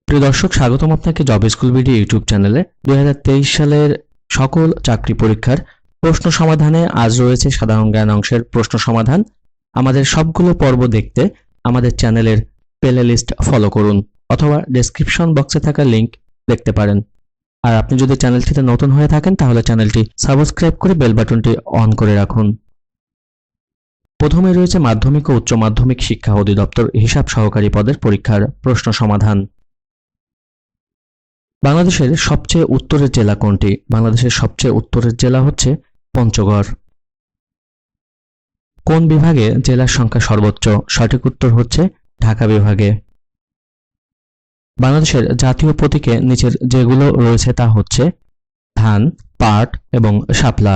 প্রিয় দর্শক, স্বাগতম আপনাকে জব স্কুল ভিডিও ইউটিউব চ্যানেলে। 2023 সালের সকল চাকরি পরীক্ষার প্রশ্ন সমাধানে আজ রয়েছে সাধারণ জ্ঞান অংশের প্রশ্ন সমাধান। আমাদের সবগুলো পর্ব দেখতে আমাদের চ্যানেলের প্লে লিস্ট ফলো করুন অথবা ডেসক্রিপশন বক্সে থাকা লিংক দেখতে পারেন। আর আপনি যদি চ্যানেলটিতে নতুন হয়ে থাকেন তাহলে চ্যানেলটি সাবস্ক্রাইব করে বেল বাটনটি অন করে রাখুন। প্রথমে রয়েছে মাধ্যমিক ও উচ্চ মাধ্যমিক শিক্ষা অধিদপ্তর হিসাব সহকারী পদের পরীক্ষার প্রশ্ন সমাধান। বাংলাদেশের সবচেয়ে উত্তরের জেলা কোনটি? বাংলাদেশের সবচেয়ে উত্তরের জেলা হচ্ছে পঞ্চগড়। কোন বিভাগে জেলার সংখ্যা সর্বোচ্চ? সঠিক উত্তর হচ্ছে ঢাকা বিভাগে। বাংলাদেশের জাতীয় প্রতীকে নিচের যেগুলো রয়েছে তা হচ্ছে ধান, পাট এবং শাপলা।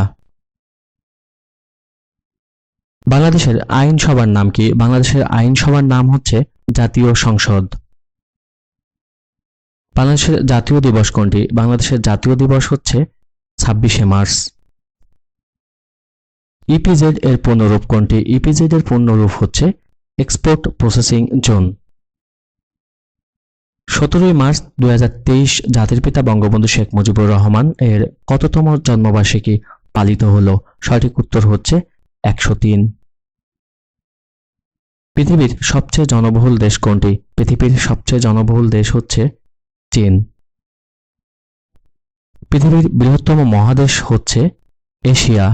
বাংলাদেশের আইনসভার নাম কি? বাংলাদেশের আইনসভার নাম হচ্ছে জাতীয় সংসদ। বাংলাদেশের জাতীয় দিবস কোনটি? বাংলাদেশের জাতীয় দিবস হচ্ছে 26শে মার্চ। ইপিজেড এর পূর্ণরূপ কোনটি? ইপিজেড এর পূর্ণরূপ হচ্ছে এক্সপোর্ট প্রসেসিং জোন। 17ই মার্চ 2023 জাতির পিতা বঙ্গবন্ধু শেখ মুজিবুর রহমান এর কততম জন্মবার্ষিকী পালিত হলো? সঠিক উত্তর হচ্ছে 103। পৃথিবীর সবচেয়ে জনবহুল দেশ কোনটি? পৃথিবীর সবচেয়ে জনবহুল দেশ হচ্ছে চীন। পৃথিবীর বৃহত্তম মহাদেশ হচ্ছে এশিয়া।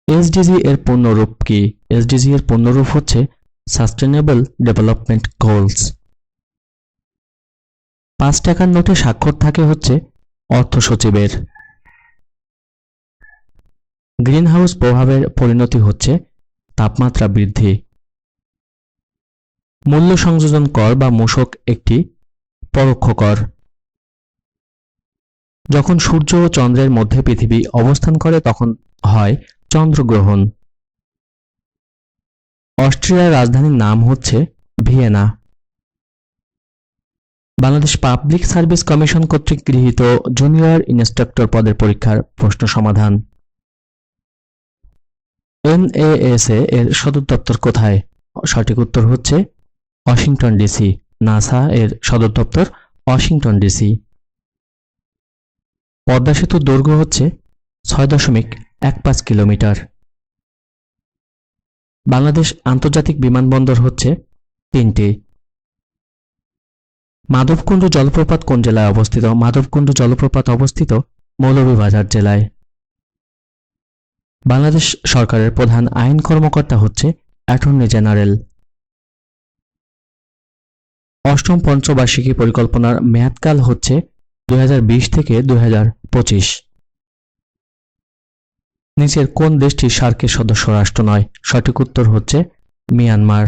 এসডিজি এর পূর্ণরূপ কি? এসডিজি এর পূর্ণরূপ হচ্ছে সাস্টেনেবল ডেভেলপমেন্ট গোলস। 5 টাকার নোটে স্বাক্ষর থাকে হচ্ছে অর্থ সচিবের। গ্রিনহাউস প্রভাবের পরিণতি হচ্ছে তাপমাত্রা বৃদ্ধি। মূল্য সংযোজন কর বা মূসক একটি পরোক্ষ কর। যখন সূর্য ও চন্দ্রের মধ্যে পৃথিবী অবস্থান করে তখন হয় চন্দ্রগ্রহণ। অস্ট্রিয়ার রাজধানীর নাম হচ্ছে Vienna. Bangladesh public service commission কর্তৃক গৃহীত জুনিয়র ইন্সট্রাক্টর পদের পরীক্ষার প্রশ্ন সমাধান। এনএএসএ এর সদর দপ্তর কোথায়? সঠিক উত্তর হচ্ছে ওয়াশিংটন ডিসি। নাসা এর সদর দপ্তর ওয়াশিংটন ডিসি। পদ্মা সেতুর দৈর্ঘ্য হচ্ছে 6.15 কিলোমিটার। বাংলাদেশ আন্তর্জাতিক বিমানবন্দর হচ্ছে 3টি। মাধবকুণ্ড জলপ্রপাত কোন জেলায় অবস্থিত? মাধবকুণ্ড জলপ্রপাত অবস্থিত মৌলভীবাজার জেলায়। বাংলাদেশ সরকারের প্রধান আইন কর্মকর্তা হচ্ছে অ্যাটর্নি জেনারেল। অষ্টম পঞ্চবার্ষিকী পরিকল্পনার মেয়াদকাল হচ্ছে 2020 থেকে 2025। নিচের কোন দেশটি সার্কের সদস্য রাষ্ট্র নয়? সঠিক উত্তর হচ্ছে মিয়ানমার।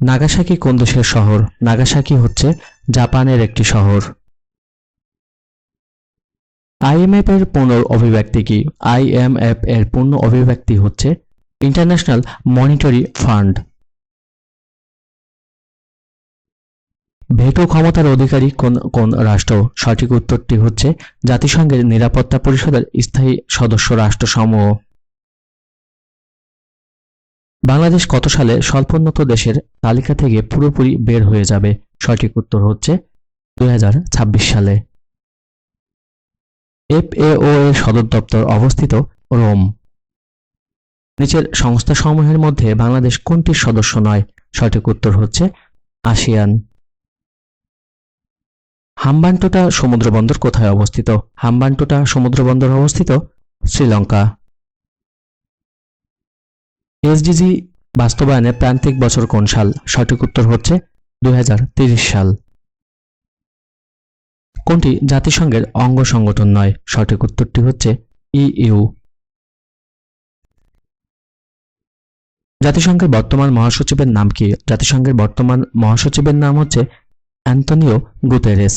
নাগাসাকি কোন দেশের শহর? নাগাসাকি হচ্ছে জাপানের একটি শহর। আইএমএফ এর পূর্ণ অভিব্যক্তি কি? আইএমএফ এর পূর্ণ অভিব্যক্তি হচ্ছে ইন্টারন্যাশনাল মনিটারি ফান্ড। ভেটো ক্ষমতার অধিকারী কোন রাষ্ট্র? সঠিক উত্তরটি হচ্ছে জাতিসংঘের নিরাপত্তা পরিষদের স্থায়ী সদস্য রাষ্ট্রসমূহ। বাংলাদেশ কত সালে স্বল্পোন্নত দেশের তালিকা থেকে পুরোপুরি বের হয়ে যাবে? সঠিক উত্তর হচ্ছে 2026 সালে। এফএও এর সদর দপ্তর অবস্থিত রোম। নিচের সংস্থাসমূহের মধ্যে বাংলাদেশ কোনটির সদস্য নয়? সঠিক উত্তর হচ্ছে আসিয়ান। হাম্বানটোটা সমুদ্রবন্দর কোথায় অবস্থিত? হাম্বানটোটা সমুদ্রবন্দর অবস্থিত শ্রীলঙ্কা। এসডিজি বাস্তবায়নে প্রান্তিক বছর কোন সাল? সঠিক উত্তর হচ্ছে 2030 সাল। কোনটি জাতিসংঘের অঙ্গ সংগঠন নয়? সঠিক উত্তরটি হচ্ছে ইইউ। জাতিসংঘের বর্তমান মহাসচিবের নাম কি? জাতিসংঘের বর্তমান মহাসচিবের নাম হচ্ছে অ্যান্তনিও গুতেরেস।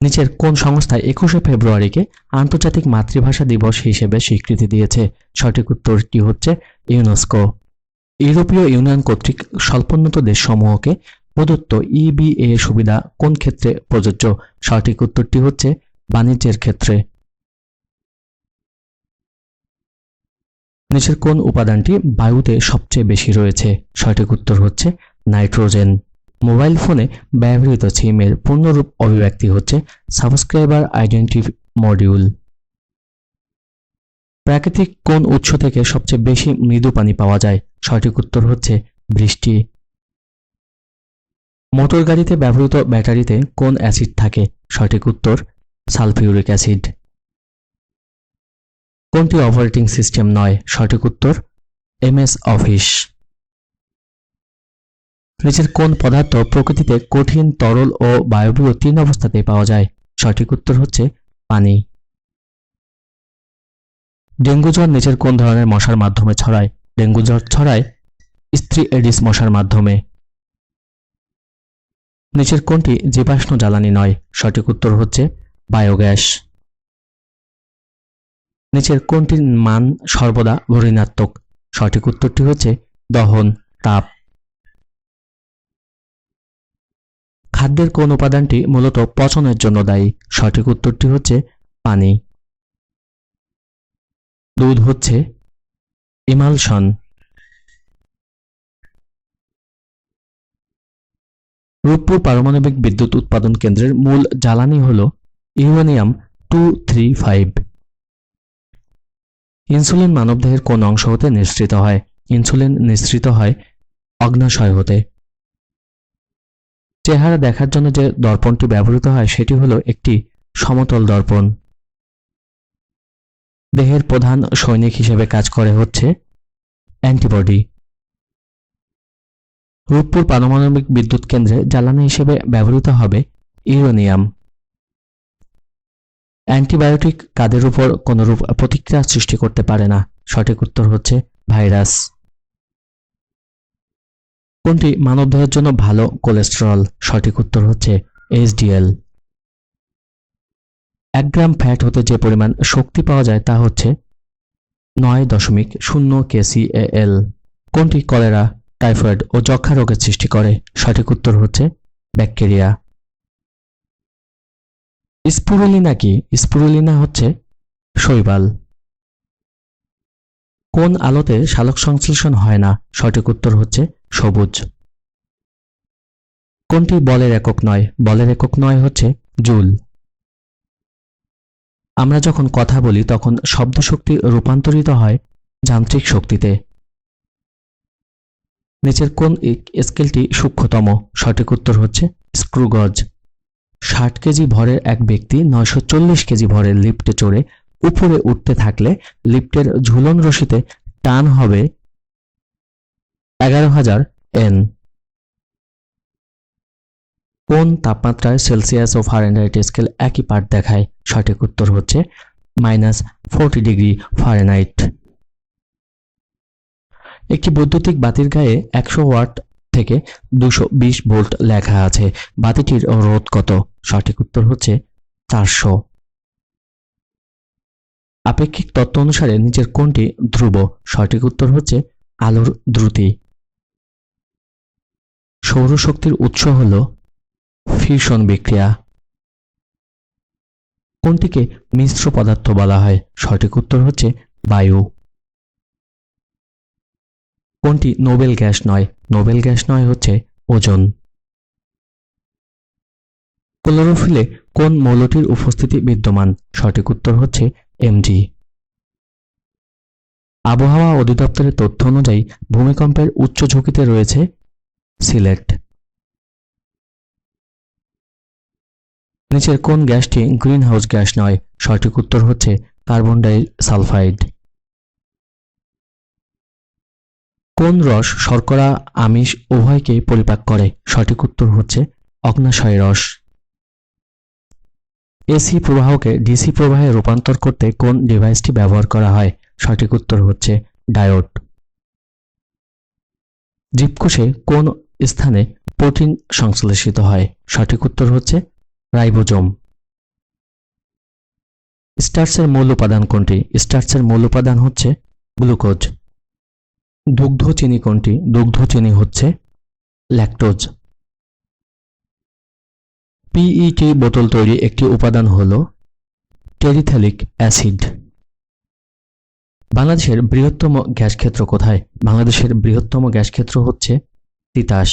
নিচের কোন সংস্থা 21শে ফেব্রুয়ারিকে আন্তর্জাতিক মাতৃভাষা দিবস হিসেবে স্বীকৃতি দিয়েছে? সঠিক উত্তরটি হচ্ছে ইউনেস্কো। ইউরোপীয় ইউনিয়ন কর্তৃক স্বল্পোন্নত দেশসমূহকে প্রদত্ত ইবিএ সুবিধা কোন ক্ষেত্রে প্রযোজ্য? সঠিক উত্তরটি হচ্ছে বাণিজ্যের ক্ষেত্রে। নিচের কোন উপাদানটি বায়ুতে সবচেয়ে বেশি রয়েছে? সঠিক উত্তর হচ্ছে নাইট্রোজেন। মোবাইল ফোনে ব্যবহৃত সিমের পূর্ণরূপ অভিব্যক্তি হচ্ছে সাবস্ক্রাইবার আইডেন্টি মডিউল। প্রাকৃতিক কোন উৎস থেকে সবচেয়ে বেশি মৃদু পানি পাওয়া যায়? সঠিক উত্তর হচ্ছে বৃষ্টি। মোটর গাড়িতে ব্যবহৃত ব্যাটারিতে কোন অ্যাসিড থাকে? সঠিক উত্তর সালফিউরিক অ্যাসিড। কোনটি অপারেটিং সিস্টেম নয়? সঠিক উত্তর এমএস অফিস। নিচের কোন পদার্থ প্রকৃতিতে কঠিন, তরল ও বায়বীয় 3 অবস্থাতেই পাওয়া যায়? সঠিক উত্তর হচ্ছে পানি। ডেঙ্গু জ্বর নিচের কোন ধরনের মশার মাধ্যমে ছড়ায়? ডেঙ্গু জ্বর ছড়ায় স্ত্রী এডিস মশার মাধ্যমে। নিচের কোনটি জীবাশ্ম জ্বালানি নয়? সঠিক উত্তর হচ্ছে বায়োগ্যাস। নিচের কোনটির মান সর্বদা ঋণাত্মক? সঠিক উত্তরটি হচ্ছে দহন তাপ। খাদ্যের কোন উপাদানটি মূলত পচনের জন্য দায়ী? সঠিক উত্তরটি হচ্ছে পানি। দুধ হচ্ছে ইমালশন। রূপপুর পারমাণবিক বিদ্যুৎ উৎপাদন কেন্দ্রের মূল জ্বালানি হল ইউরেনিয়াম-235। ইনসুলিন মানবদেহের কোন অংশ হতে নিঃসৃত হয়? ইনসুলিন নিঃসৃত হয় অগ্ন্যাশয় হতে। চেহারা দেখার জন্য যে দর্পণটি ব্যবহৃত হয় সেটি হলো একটি সমতল দর্পণ। দেহের প্রধান সৈনিক হিসেবে কাজ করে হচ্ছে অ্যান্টিবডি। রূপপুর পারমাণবিক বিদ্যুৎ কেন্দ্রে জ্বালানি হিসেবে ব্যবহৃত হবে ইউরেনিয়াম। অ্যান্টিবায়োটিক কাদের উপর কোনরূপ প্রতিক্রিয়া সৃষ্টি করতে পারে না? সঠিক উত্তর হচ্ছে ভাইরাস। কোনটি মানবদেহের জন্য ভালো কোলেস্টেরল? সঠিক উত্তর হচ্ছে এইচডিএল। 1 গ্রাম ফ্যাট হতে যে পরিমাণ শক্তি পাওয়া যায় তা হচ্ছে 9.0 kcal। কোনটি কলেরা, টাইফয়েড ও যক্ষ্মা রোগের সৃষ্টি করে? সঠিক উত্তর হচ্ছে ব্যাকটেরিয়া। স্পুরুলিনা কি? স্পুরুলিনা হচ্ছে শৈবাল। কোন আলোতে সালোক সংশ্লেষণ হয় না? সঠিক উত্তর হচ্ছে সবুজ। কোনটি বলের একক নয়? বলের একক নয় হচ্ছে জুল। আমরা যখন কথা বলি তখন শব্দ শক্তি রূপান্তরিত হয় যান্ত্রিক শক্তিতে। নিচের কোন স্কেলটি সূক্ষ্মতম? সঠিক উত্তর হচ্ছে স্ক্রুগজ। 60 কেজি ভরের এক ব্যক্তি 940 কেজি ভরের লিফটে চড়ে উপরে উঠতে থাকলে লিফটের ঝুলন রশিতে টান হবে 11,000 N। কোন তাপমাত্রায় সেলসিয়াস ও ফারেনহাইট স্কেল একই পাঠ দেখায়? সঠিক উত্তর হচ্ছে -40 ডিগ্রি ফারেনহাইট। একটি বৈদ্যুতিক বাতির গায়ে 100 ওয়াট থেকে 220 ভোল্ট লেখা আছে। বাতিটির রোধ কত? সঠিক উত্তর হচ্ছে 400। আপেক্ষিক তত্ত্ব অনুসারে নিচের কোনটি ধ্রুব? সঠিক উত্তর হচ্ছে আলোর দ্রুতি। সৌরশক্তির উৎস হল ফিউশন বিক্রিয়া। কোনটিকে মিশ্র পদার্থ বলা হয়? সঠিক উত্তর হচ্ছে বায়ু। কোনটি নোবেল গ্যাস নয়? নোবেল গ্যাস নয় হচ্ছে ওজোন। ক্লোরোফিলে কোন মৌলটির উপস্থিতি বিদ্যমান? সঠিক উত্তর হচ্ছে Mg। আবহাওয়া অধিদপ্তরের তথ্য অনুযায়ী ভূমিকম্পের উচ্চ ঝুঁকিতে রয়েছে সিলেট। নিচের কোন গ্যাসটি গ্রিনহাউস গ্যাস নয়? সঠিক উত্তর হচ্ছে কার্বন ডাই সালফাইড। কোন রস শর্করা, আমিষ উভয়কেই পরিপাক করে? সঠিক উত্তর হচ্ছে অগ্ন্যাশয় রস। এসি প্রবাহকে ডিসি প্রবাহে রূপান্তর করতে কোন ডিভাইসটি ব্যবহার করা হয়? সঠিক উত্তর হচ্ছে ডায়োড। জীবকোষে কোন স্থানে প্রোটিন সংশ্লেষিত হয়? সঠিক উত্তর হচ্ছে রাইবোজোম। স্টার্চের মূল উপাদান কোনটি? স্টার্চের মূল উপাদান হচ্ছে গ্লুকোজ। দুগ্ধ চিনি কোনটি? দুগ্ধ চিনি হচ্ছে ল্যাকটোজ। পিইটি বোতল তৈরি একটি উপাদান হল টেরিথ্যালিক অ্যাসিড। বাংলাদেশের বৃহত্তম গ্যাস ক্ষেত্র কোথায়? বাংলাদেশের বৃহত্তম গ্যাস ক্ষেত্র হচ্ছে তিতাস।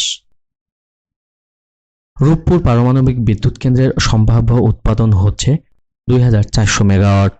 রূপপুর পারমাণবিক বিদ্যুৎ কেন্দ্রের সম্ভাব্য উৎপাদন হচ্ছে 2400 মেগাওয়াট।